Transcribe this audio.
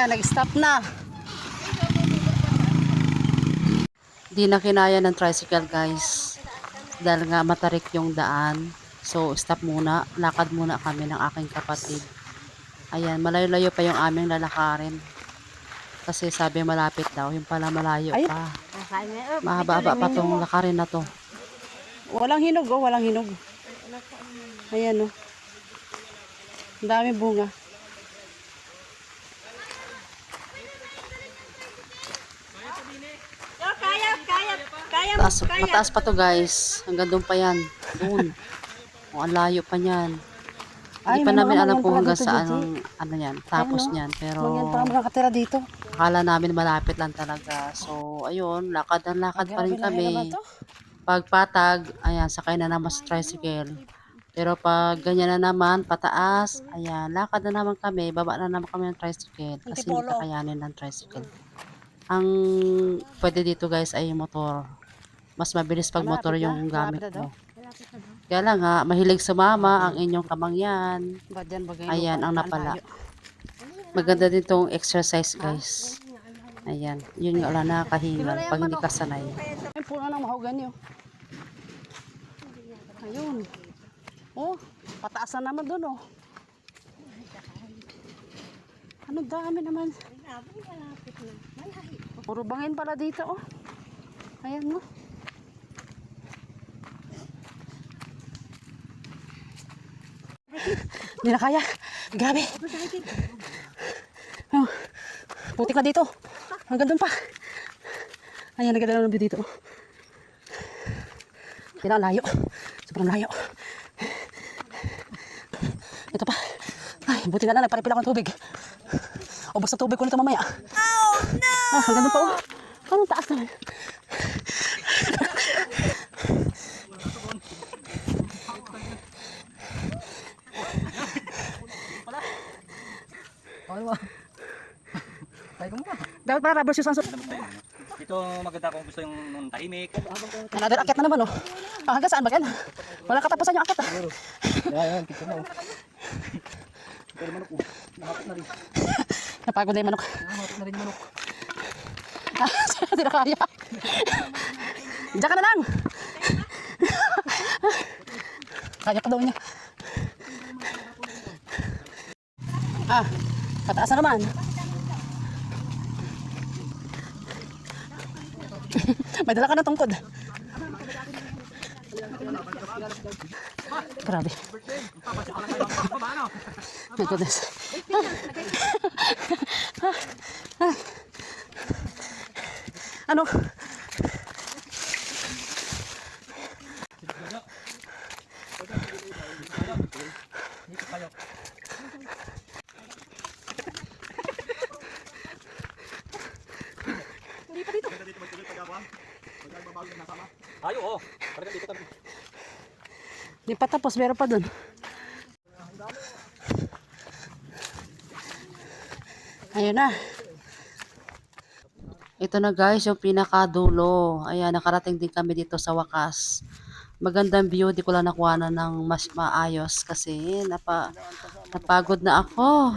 Ayan, nag-stop na. Di na kinaya ng tricycle guys. Dahil nga matarik yung daan. So stop muna. Lakad muna kami ng aking kapatid. Ayan, malayo-layo pa yung aming lalakarin. Kasi sabi malapit daw. Yung pala malayo Ay. pa. Mahaba-haba pa tong lakarin na to. Walang hinog, oh, walang hinog. Ayan, oh. Ang dami bunga. Mataas pa to guys. Hanggang doon pa yan. Doon. O, ang layo pa niyan. Hindi Ay, pa may namin mga alam mangyan kung pala hanggang dito, saan Gigi. ano yan, tapos Ayun, no? niyan. Pero Mangyan pa nakatira dito. akala namin malapit lang talaga. So, ayun, lakad ng lakad pa rin kami. Pagpatag, ayan, sakay na naman sa tricycle. Pero pag ganyan na naman, pataas, ayan, lakad na naman kami, baba na naman kami ng tricycle kasi hindi Antipolo. kakayanin ng tricycle. Ang pwede dito guys ay motor. Mas mabilis pag motor yung gamit Malapit na daw. mo. Kaya lang ha, mahilig sumama ang inyong kamangyan. Ba dyan, bagay Ayan, lupa, ang ang napala. layo. Maganda din tong exercise guys. Ayan, yun nga lang nakakahingal pag hindi ka sanay. Ay, puno ng mahogany, oh. Ayun. Oh, pataas na naman doon, oh. Ano dami naman. Puro bangin pala dito, oh. Ayan mo. Hindi na kaya. Grabe. Oh, putik na dito. Hanggang doon pa. Ayan, naganda ng view dito. Kaya layo. Sobrang layo. Ito pa. Ay, buti na lang. Nagparipil ako ng tubig. Ubos na tubig ko nito mamaya. Oh, no! Ah, hanggang doon pa, oh. Anong taas naman? Dapat para rubber shoes ang suot. Ito maganda kung gusto yung tahimik. Another akit na naman, oh. Ah, hanggang saan ba yan? Wala katapusan yung akit, ah. Yan, picture mo. Pero manok po. Nakapot na rin. Napagod na yung manok. Nakapot na rin yung manok. Ah, hindi na kaya. Diyan ka na lang. Kaya pa daw niya. Ah, pataas na naman. May dala ka ng tungkod. Grabe. My goodness. Ano? Ayo, oh. Parang dito tabi. Di pa tapos, meron pa dun. Ayun na. Ito na guys, yung pinakadulo. Ayan, nakarating din kami dito sa wakas. Magandang view, di ko lang nakuha na ng mas maayos kasi napagod na ako.